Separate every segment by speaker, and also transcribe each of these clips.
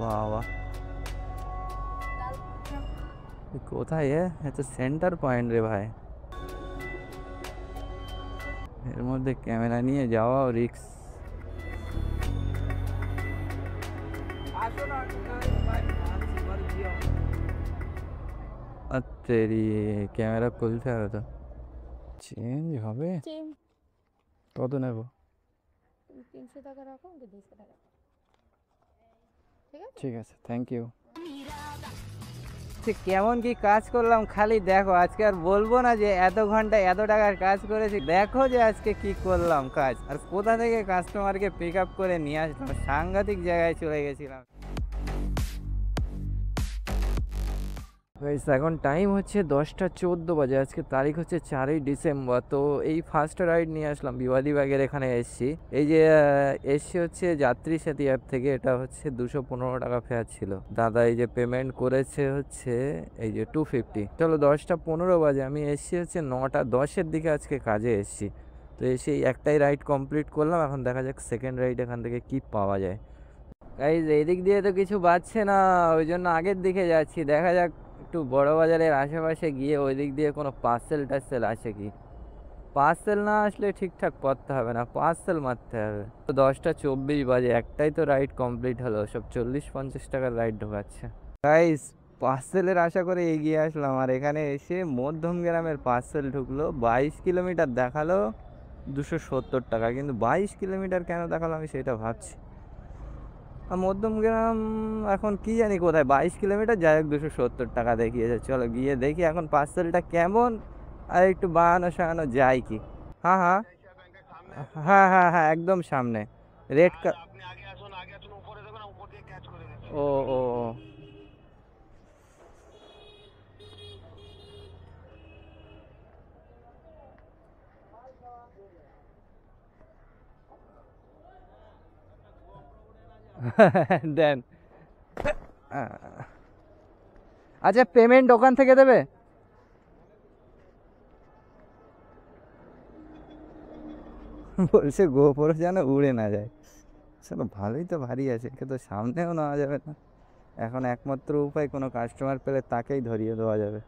Speaker 1: বাবা, কোথায় তো সেন্টার পয়েন্ট রে ভাই, এর মধ্যে ক্যামেরা নিয়ে যাওয়াও রিক্স। তেরি, ক্যামেরা খুলতে হবে তো। চেঞ্জ হবে? কত নেব?
Speaker 2: 300 টাকা রাখো, 200 টাকা।
Speaker 1: ঠিক আছে, থ্যাংক ইউ। কেমন কি কাজ করলাম খালি দেখো, আজকে আর বলবো না যে এত ঘন্টা এত টাকার কাজ করেছি। দেখো যে আজকে কি করলাম কাজ, আর কোথা থেকে কাস্টমারকে পিক আপ করে নিয়ে আসলাম, সাংঘাতিক জায়গায় চলে গেছিলাম। এখন টাইম হচ্ছে 10টা 14 বাজে, আজকে তারিখ হচ্ছে 4ই ডিসেম্বর। তো এই ফার্স্ট রাইড নিয়ে আসলাম বিবাদীবাগের এখানে এসছি। এই যে এসছি হচ্ছে যাত্রী সাথী অ্যাপ থেকে, এটা হচ্ছে 215 টাকা ফেয়ার ছিল। দাদা এই যে পেমেন্ট করেছে হচ্ছে এই যে 250। চলো 10টা 15 বাজে, আমি এসছি হচ্ছে 9টা 10-এর দিকে আজকে কাজে এসছি। তো এসে একটাই রাইড কমপ্লিট করলাম, এখন দেখা যাক সেকেন্ড রাইড এখান থেকে কি পাওয়া যায়। গাইজ এদিক দিয়ে তো কিছু বাজছে না, ওই জন্য আগের দিকে যাচ্ছি। দেখা যাক একটু বড় বাজারের আশেপাশে গিয়ে ওই দিক দিয়ে কোনো পার্সেল টার্সেল আসে কি। পার্সেল না আসলে ঠিকঠাক করতে হবে না, পার্সেল মারতে হবে। তো 10টা 24 বাজে, একটাই তো রাইড কমপ্লিট হলো, সব 40-50 টাকার রাইড ঢোকাচ্ছে। গাইজ পার্সেলের আশা করে এগিয়ে আসলাম, আর এখানে এসে মধ্যমগ্রামের পার্সেল ঢুকলো। 22 কিলোমিটার দেখালো 270 টাকা, কিন্তু 22 কিলোমিটার কেন দেখালো আমি সেটা ভাবছি। মধ্যমগ্রাম এখন কি জানি কোথায়, 22 কিলোমিটার, যাই হোক 270 টাকা দেখিয়েছে। চলো গিয়ে দেখি এখন পার্সেলটা কেমন, আর একটু বানানো সারানো যায় কি। হ্যাঁ হ্যাঁ হ্যাঁ হ্যাঁ হ্যাঁ, একদম সামনে রেড কা। ও ও ও। দেন। আচ্ছা পেমেন্ট ওখান থেকে দেবে? বলছে গোপরো যেন উড়ে না যায়। চলো ভালোই তো ভারী আছে, একে তো সামনেও নেওয়া যাবে না। এখন একমাত্র উপায় কোনো কাস্টমার পেলে তাকেই ধরিয়ে দেওয়া যাবে।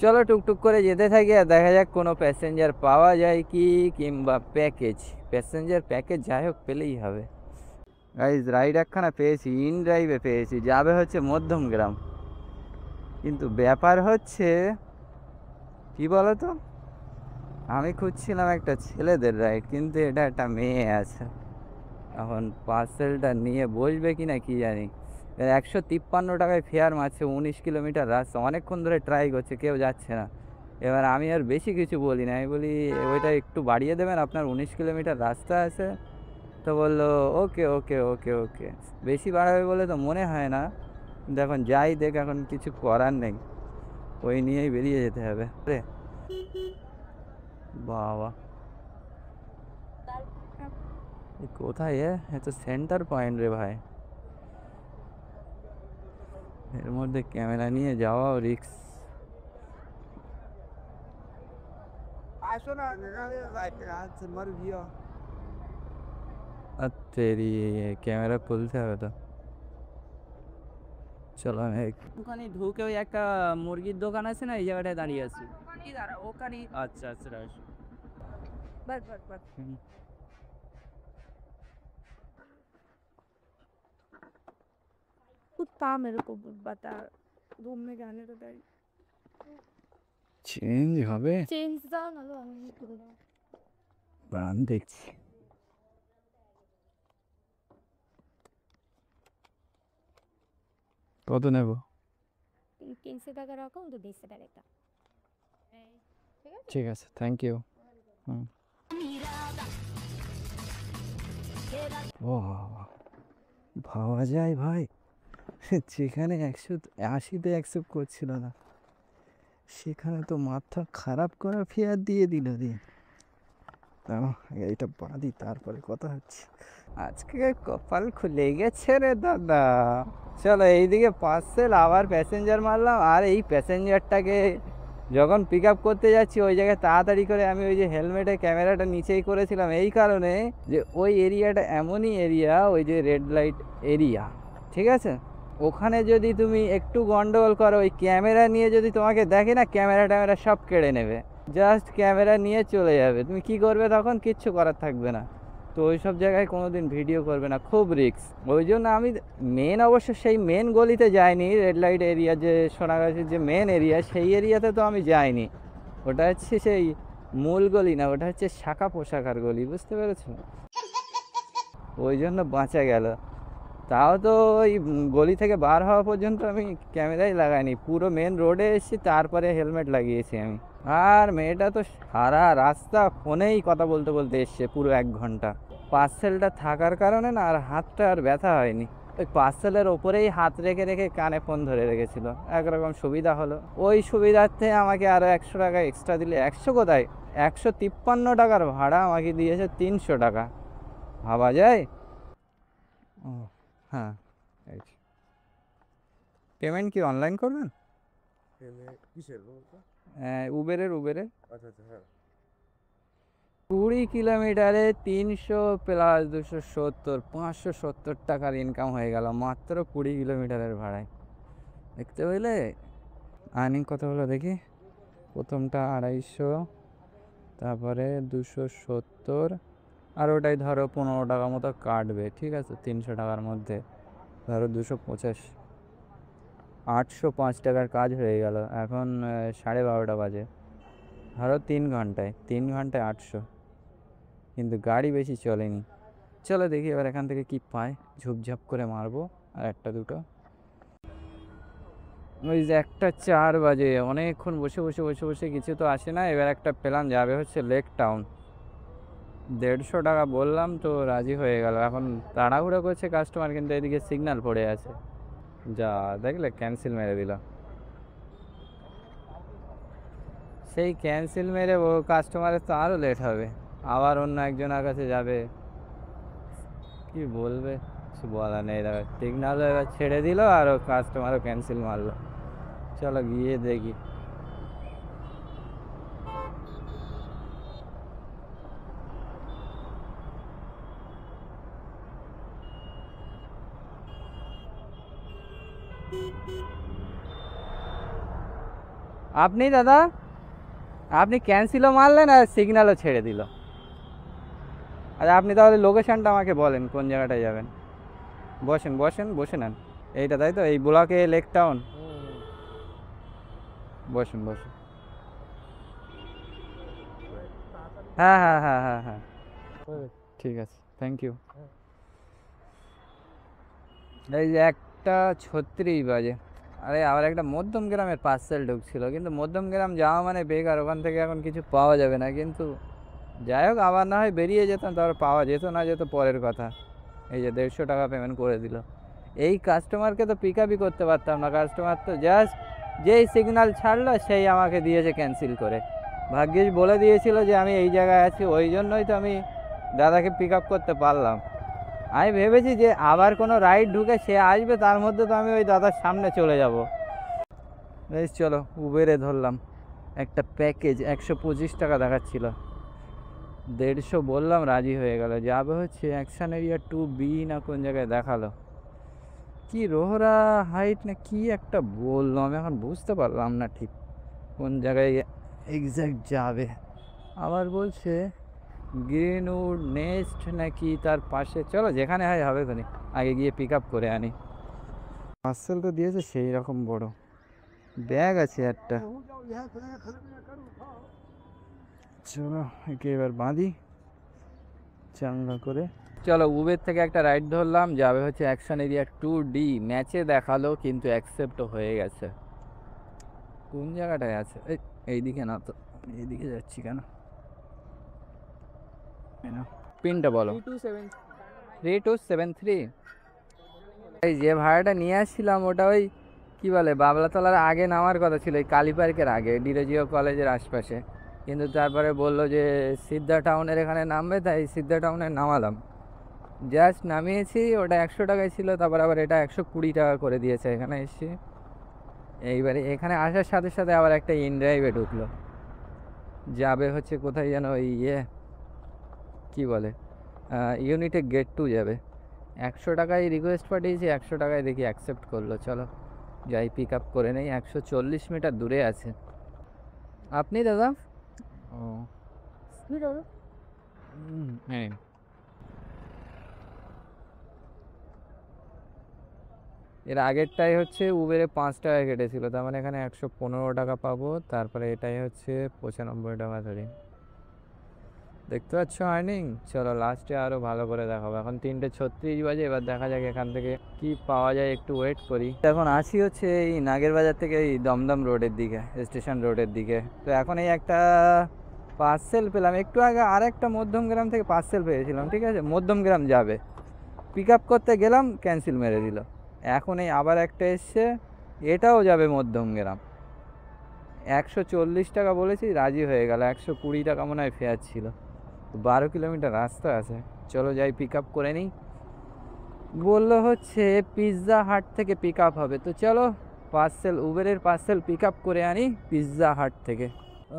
Speaker 1: চলো টুকটুক করে যেতে থাকি, আর দেখা যাক কোনো প্যাসেঞ্জার পাওয়া যায় কি, কিংবা প্যাকেজ, প্যাসেঞ্জার প্যাকেজ যাই হোক পেলেই হবে। গাইজ রাইড একখানা পেয়েছি, ইন ড্রাইভে পেয়েছি, যাবে হচ্ছে মধ্যমগ্রাম। কিন্তু ব্যাপার হচ্ছে কি বলতো, আমি খুঁজছিলাম একটা ছেলেদের রাইড, কিন্তু এটা একটা মেয়ে আছে। এখন পার্সেলটা নিয়ে বসবে কি না কি জানি। 153 টাকায় ফেয়ার মারছে, 19 কিলোমিটার রাস্তা, অনেকক্ষণ ধরে ট্রাই করছে, কেউ যাচ্ছে না। এবার আমি আর বেশি কিছু বলি না, আমি বলি ওইটা একটু বাড়িয়ে দেবেন, আপনার 19 কিলোমিটার রাস্তা আছে। তো বললো ওকে ওকে ওকে ওকে। বেশি বাড়াবে বলে তো মনে হয় না, কিন্তু এখন যাই দেখ, এখন কিছু করার নেই, ওই নিয়েই বেরিয়ে যেতে হবে রে। বাবা, কোথায় তো সেন্টার পয়েন্ট রে ভাই, এর মধ্যে ক্যামেরা নিয়ে যাওয়াও রিক্স। তেরি, ক্যামেরা খুলতে হবে তো। চলো আমি ওখানে ঢুকে ওই একটা মুরগির দোকান আছে না, এই জায়গাটায় দাঁড়িয়ে আছি। ওখানে আচ্ছা আচ্ছা বাস বাস বাস।
Speaker 2: कुछ था मेरे को बता, रूम में जाने तो टाइम
Speaker 1: চেঞ্জ হবে?
Speaker 2: चेंज था ना, तो আমি করে দাও।
Speaker 1: বান দেখছি। কত নেব?
Speaker 2: 300 টাকা রাখো, 200 টাকা একটা।
Speaker 1: ঠিক আছে, থ্যাংক ইউ। ও ভাবা যায় ভাই, যেখানে 180-তে অ্যাকসেপ্ট করছিল না, সেখানে তো মাথা খারাপ করা ফেয়ার দিয়ে দিল রে। এইটা বাঁধি তারপরে কথা হচ্ছে। আজকে কপাল খুলে গেছে রে দাদা। চলো এইদিকে পার্সেল, আবার প্যাসেঞ্জার মারলাম, আর এই প্যাসেঞ্জারটাকে যখন পিক আপ করতে যাচ্ছি ওই জায়গায় তাড়াতাড়ি করে আমি ওই যে হেলমেটে ক্যামেরাটা নিচেই করেছিলাম, এই কারণে যে ওই এরিয়াটা এমনই এরিয়া, ওই যে রেড লাইট এরিয়া, ঠিক আছে। ওখানে যদি তুমি একটু গন্ডগোল করো, ওই ক্যামেরা নিয়ে যদি তোমাকে দেখে না, ক্যামেরা ট্যামেরা সব কেড়ে নেবে, জাস্ট ক্যামেরা নিয়ে চলে যাবে। তুমি কি করবে তখন? কিচ্ছু করার থাকবে না। তো ওই সব জায়গায় কোনো দিন ভিডিও করবে না, খুব রিস্ক। ওই জন্য আমি মেন, অবশ্য সেই মেন গলিতে যাইনি, রেড লাইট এরিয়া যে সোনাগাছির যে মেন এরিয়া, সেই এরিয়াতে তো আমি যাইনি। ওটা হচ্ছে সেই মূল গলি না, ওটা হচ্ছে শাখা পোশাকার গলি, বুঝতে পেরেছো? ওই জন্য বাঁচা গেল। তাও তো ওই গলি থেকে বার হওয়া পর্যন্ত আমি ক্যামেরাই লাগাইনি, পুরো মেন রোডে এসেছি, তারপরে হেলমেট লাগিয়েছি আমি। আর মেয়েটা তো সারা রাস্তা ফোনেই কথা বলতে বলতে এসছে, পুরো 1 ঘন্টা। পার্সেলটা থাকার কারণে না আর হাতটা আর ব্যথা হয়নি। ওই পার্সেলের ওপরেই হাত রেখে রেখে কানে ফোন ধরে রেখেছিল, একরকম সুবিধা হলো। ওই সুবিধার্থে আমাকে আরও 100 টাকা এক্সট্রা দিলে, 100 কোথায়, 153 টাকার ভাড়া আমাকে দিয়েছে 300 টাকা। ভাবা যায়? ও হ্যাঁ, পেমেন্ট কি অনলাইন করবেন?
Speaker 3: কিসের বলতো?
Speaker 1: উবেরের।
Speaker 3: আচ্ছা আচ্ছা, হ্যাঁ।
Speaker 1: 20 কিলোমিটারে 300 প্লাস 270, 570 টাকার ইনকাম হয়ে গেল মাত্র 20 কিলোমিটারের ভাড়ায়। দেখতে পেলে আর্নিং কত হলো দেখি। প্রথমটা 250, তারপরে 270, আর ওটাই ধরো 15 টাকা মতো কাটবে, ঠিক আছে? 300 টাকার মধ্যে ধরো 250, 805 টাকার কাজ হয়ে গেল। এখন 12:30 বাজে, ধরো 3 ঘন্টায় 800, কিন্তু গাড়ি বেশি চলেনি। চলো দেখি এবার এখান থেকে কি পাই, ঝুপঝাপ করে মারবো আর একটা দুটো। ওই যে 1:04 বাজে, অনেকক্ষণ বসে বসে বসে বসে কিছু তো আসে না। এবার একটা পেলাম, যাবে হচ্ছে লেক টাউন। 150 টাকা বললাম তো রাজি হয়ে গেল। এখন তাড়াহুড়ো করছে কাস্টমার, কিন্তু এদিকে সিগন্যাল পড়ে আছে, যা দেখলে ক্যান্সেল মেরে দিল। সেই ক্যান্সেল মেরে ও কাস্টমারের তো আরও লেট হবে, আবার অন্য একজনের কাছে যাবে, কি বলবে, কিছু বলা নেই। দেখো সিগন্যালও এবার ছেড়ে দিল আর ও কাস্টমারও ক্যান্সেল মারলো। চলো গিয়ে দেখি। আপনি দাদা, আপনি ক্যান্সেলও মারলেন আর সিগন্যালও ছেড়ে দিল। আচ্ছা আপনি তাহলে লোকেশানটা আমাকে বলেন, কোন জায়গাটায় যাবেন? বসেন বসেন, বসে নেন। এইটা তাই তো, এই ব্লকে লেক টাউন। বসুন বসুন। হ্যাঁ হ্যাঁ হ্যাঁ হ্যাঁ হ্যাঁ, ঠিক আছে, থ্যাংক ইউ। এই যে 1:36 বাজে। আরে আবার একটা মধ্যম গ্রামের পার্সেল ঢুকছিল, কিন্তু মধ্যম গ্রাম যাওয়া মানে বেকার, ওখান থেকে এখন কিছু পাওয়া যাবে না। কিন্তু যাই হোক, আবার না হয় বেরিয়ে যেতাম, তারপর পাওয়া যেত না যেত পরের কথা। এই যে 150 টাকা পেমেন্ট করে দিল। এই কাস্টমারকে তো পিক আপই করতে পারতাম না, কাস্টমার তো জাস্ট যেই সিগন্যাল ছাড়লো সেই আমাকে দিয়েছে ক্যান্সেল করে। ভাগ্যিস বলে দিয়েছিল যে আমি এই জায়গায় আছি, ওই জন্যই তো আমি দাদাকে পিক আপ করতে পারলাম। আমি ভেবেছি যে আবার কোনো রাইড ঢুকে সে আসবে, তার মধ্যে তো আমি ওই দাদার সামনে চলে যাব। বেশ চলো উবেরে ধরলাম। একটা প্যাকেজ 125 টাকা দেখাচ্ছিল, 150 বললাম, রাজি হয়ে গেল। যাবে হচ্ছে অ্যাকশন এরিয়া 2B না কোন জায়গায় দেখালো, কি রোহরা হাইট না কি একটা বললো, আমি এখন বুঝতে পারলাম না ঠিক কোন জায়গায় এক্স্যাক্ট যাবে। আবার বলছে গ্রিনউড নেস্ট নাকি তার পাশে, চলো যেখানে হয় হবে তো, আগে গিয়ে পিক আপ করে আনি। পার্সেল তো দিয়েছে সেই রকম বড় ব্যাগ আছে একটা। চলো একে এবার বাঁধি চাঙ্গা করে। চলো উবের থেকে একটা রাইড ধরলাম, যাবে হচ্ছে অ্যাকশন এরিয়া 2D। ম্যাচে দেখালো কিন্তু অ্যাকসেপ্টও হয়ে গেছে। কোন জায়গাটায় আছে? এইদিকে না তো, এইদিকে যাচ্ছি কেন? পিনটা বলো। 3273। এই যে ভাড়াটা নিয়ে আসছিলাম ওটা ওই কী বলে বাবলাতলার আগে নামার কথা ছিল, এই কালী পার্কের আগে, ডিরোজিও কলেজের আশপাশে। কিন্তু তারপরে বললো যে সিদ্ধা টাউনের এখানে নামবে, তাই সিদ্ধা টাউনে নামালাম। জাস্ট নামিয়েছি, ওটা 100 টাকায় ছিল, তারপর আবার এটা 120 টাকা করে দিয়েছে এখানে এসে। এইবারে এখানে আসার সাথে সাথে আবার একটা ইনড্রাইভে ঢুকলো, যাবে হচ্ছে কোথায় যেন ওই কী বলে ইউনিটেক গেট 2 যাবে। 100 টাকায় রিকোয়েস্ট পাঠিয়েছি, 100 টাকায় দেখি অ্যাকসেপ্ট করলো। চলো যাই পিক আপ করে নেই। 140 মিটার দূরে আছে। আপনি দাদা? ও হ্যাঁ। এর আগেরটাই হচ্ছে উবেরে 5 টাকা কেটেছিল, তার মানে এখানে 115 টাকা পাবো। তারপরে এটাই হচ্ছে 95 টাকা ধরি। দেখতে পাচ্ছ আর্নিং। চলো লাস্টে আরও ভালো করে দেখাবো। এখন 3:36 বাজে, এবার দেখা যাক এখান থেকে কি পাওয়া যায়, একটু ওয়েট করি। এখন আসি হচ্ছে এই নাগের বাজার থেকে এই দমদম রোডের দিকে, স্টেশন রোডের দিকে। তো এখন এই একটা পার্সেল পেলাম একটু আগে, আর একটা মধ্যমগ্রাম থেকে পার্সেল পেয়েছিলাম, ঠিক আছে, মধ্যমগ্রাম যাবে, পিক আপ করতে গেলাম, ক্যান্সেল মেরে দিল। এখন এই আবার একটা এসছে, এটাও যাবে মধ্যমগ্রাম। 140 টাকা বলেছি, রাজি হয়ে গেল। 120 টাকা মনে হয় ফেয়ার ছিল। 12 কিলোমিটার রাস্তা আছে। চলো যাই পিক আপ করে নিই। বললো হচ্ছে পিৎজা হাট থেকে পিক আপ হবে। তো চলো পার্সেল, উবেরের পার্সেল পিক আপ করে আনি পিৎজা হাট থেকে।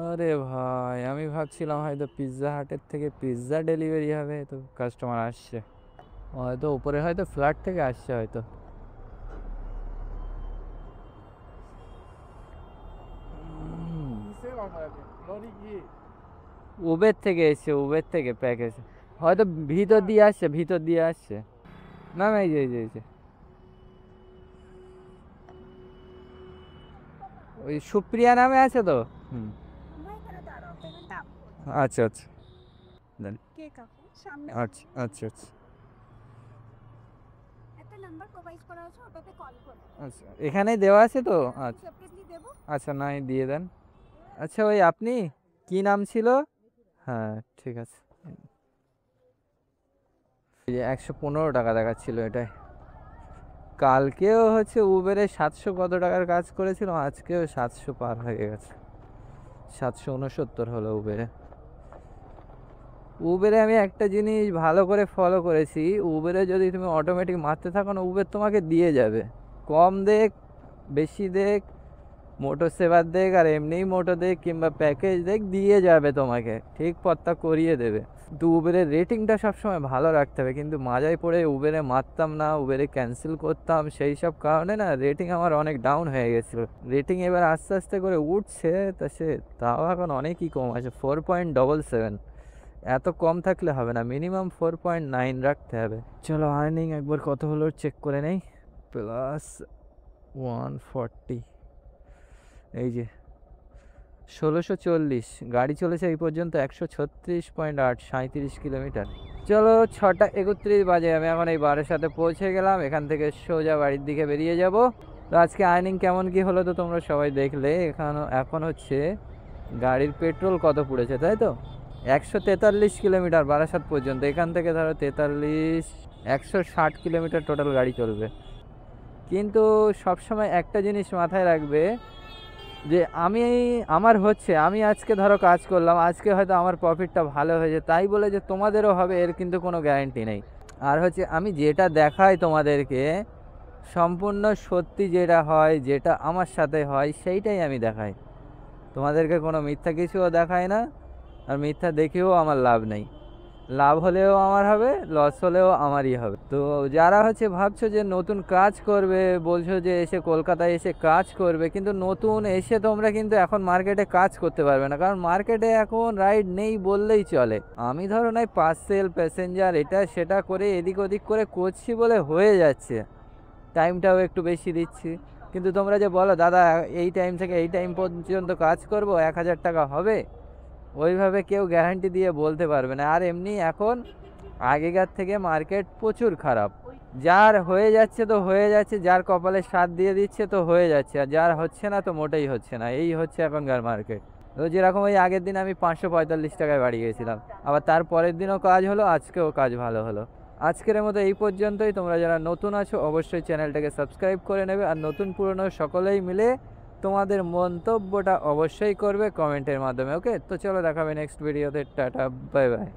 Speaker 1: আরে ভাই, আমি ভাবছিলাম হয়তো পিৎজা হাটের থেকে পিৎজা ডেলিভারি হবে। তো কাস্টমার আসছে হয়তো, উপরে হয়তো ফ্ল্যাট থেকে আসছে হয়তো। উবের থেকে এসছে, উবের থেকে প্যাকেজ হয়তো ভিতর দিয়ে আসছে, ভিতর দিয়ে আসছে। না না, এই যে এই যে এই যে ওই সুপ্রিয়া নামে আছে তো। হুম, আচ্ছা আচ্ছা দেন।
Speaker 2: কে কাকু সামনে
Speaker 1: আচ্ছা আচ্ছা আচ্ছা
Speaker 2: একটা নাম্বার প্রোভাইড করা আছে, ওটাতে কল করুন।
Speaker 1: আচ্ছা, এখানেই দেওয়া আছে তো। আচ্ছা
Speaker 2: সেপারেটলি দেব।
Speaker 1: আচ্ছা, নাই দিয়ে দেন। আচ্ছা ওই আপনি কি নাম ছিল? হ্যাঁ ঠিক আছে। এই যে 115 টাকা দেখাচ্ছিল এটাই। কালকেও হচ্ছে উবেরে 700 কত টাকার কাজ করেছিল, আজকেও 700 পার হয়ে গেছে। 769 হলো উবেরে। উবেরে আমি একটা জিনিস ভালো করে ফলো করেছি, উবেরে যদি তুমি অটোমেটিক মারতে থাকো না, উবের তোমাকে দিয়ে যাবে। কম দেখ, বেশি দেখ, মোটো সেবার দেখ, আর এমনিই মোটো দেখ কিংবা প্যাকেজ দেখ, দিয়ে যাবে তোমাকে, ঠিক পথটা করিয়ে দেবে। কিন্তু উবেরের রেটিংটা সবসময় ভালো রাখতে হবে। কিন্তু মাজায় পড়ে উবেরে মারতাম না, উবেরে ক্যান্সেল করতাম, সেই সব কারণে না রেটিং আমার অনেক ডাউন হয়ে গেছিলো। রেটিং এবার আস্তে আস্তে করে উঠছে, তাও এখন অনেকই কম আছে, 4.77। এত কম থাকলে হবে না, মিনিমাম 4.9 রাখতে হবে। চলো আর্নিং একবার কত হলো চেক করে নেই। প্লাস 140, এই যে 1640। গাড়ি চলেছে এই পর্যন্ত 136.8, 37 কিলোমিটার। চলো 6:31 বাজে, আমি এখন এই বারের সাথে পৌঁছে গেলাম। এখান থেকে সোজা বাড়ির দিকে বেরিয়ে যাব। তো আজকে আর্নিং কেমন কি হলো তো তোমরা সবাই দেখলে। এখন হচ্ছে গাড়ির পেট্রোল কত পুড়েছে, তাই তো 143 কিলোমিটার বারাসাত পর্যন্ত। এখান থেকে ধরো 43, 160 কিলোমিটার টোটাল গাড়ি চলবে। কিন্তু সবসময় একটা জিনিস মাথায় রাখবে, যে আমি আজকে ধরো কাজ করলাম, আজকে হয়তো আমার প্রফিটটা ভালো হয়েছে, তাই বলে যে তোমাদেরও হবে এর কিন্তু কোনো গ্যারান্টি নেই। আর হচ্ছে আমি যেটা দেখাই তোমাদেরকে, সম্পূর্ণ সত্যি যেটা হয়, যেটা আমার সাথে হয় সেইটাই আমি দেখাই তোমাদেরকে, কোনো মিথ্যা কিছুও দেখাই না। আর মিথ্যা দেখেও আমার লাভ নেই। লাভ হলেও আমার হবে, লস হলেও আমারই হবে। তো যারা হচ্ছে ভাবছো যে নতুন কাজ করবে, বলছো যে এসে কলকাতায় এসে কাজ করবে, কিন্তু নতুন এসে তোমরা কিন্তু এখন মার্কেটে কাজ করতে পারবে না, কারণ মার্কেটে এখন রাইড নেই বললেই চলে। আমি ধরো নাই পার্সেল, প্যাসেঞ্জার, এটা সেটা করে এদিক ওদিক করে করছি বলে হয়ে যাচ্ছে, টাইমটাও একটু বেশি দিচ্ছি। কিন্তু তোমরা যে বলো দাদা এই টাইম থেকে এই টাইম পর্যন্ত কাজ করব, 1000 টাকা হবে, ওইভাবে কেউ গ্যারান্টি দিয়ে বলতে পারবে না। আর এমনি এখন আগেকার থেকে মার্কেট প্রচুর খারাপ। যার হয়ে যাচ্ছে তো হয়ে যাচ্ছে, যার কপালে সাথ দিয়ে দিচ্ছে তো হয়ে যাচ্ছে, আর যার হচ্ছে না তো মোটেই হচ্ছে না। এই হচ্ছে এখনকার মার্কেট। তো যেরকম ওই আগের দিন আমি 545 টাকায় বাড়ি গিয়েছিলাম, আবার তার পরের দিনও কাজ হলো, আজকেও কাজ ভালো হলো। আজকের মতো এই পর্যন্তই। তোমরা যারা নতুন আছো অবশ্যই চ্যানেলটাকে সাবস্ক্রাইব করে নেবে, আর নতুন পুরনো সকলেই মিলে তোমাদের মন্তব্যটা অবশ্যই করবে কমেন্টের মাধ্যমে। ওকে, তো চলো দেখাবে নেক্সট ভিডিওতে। Tata, bye bye.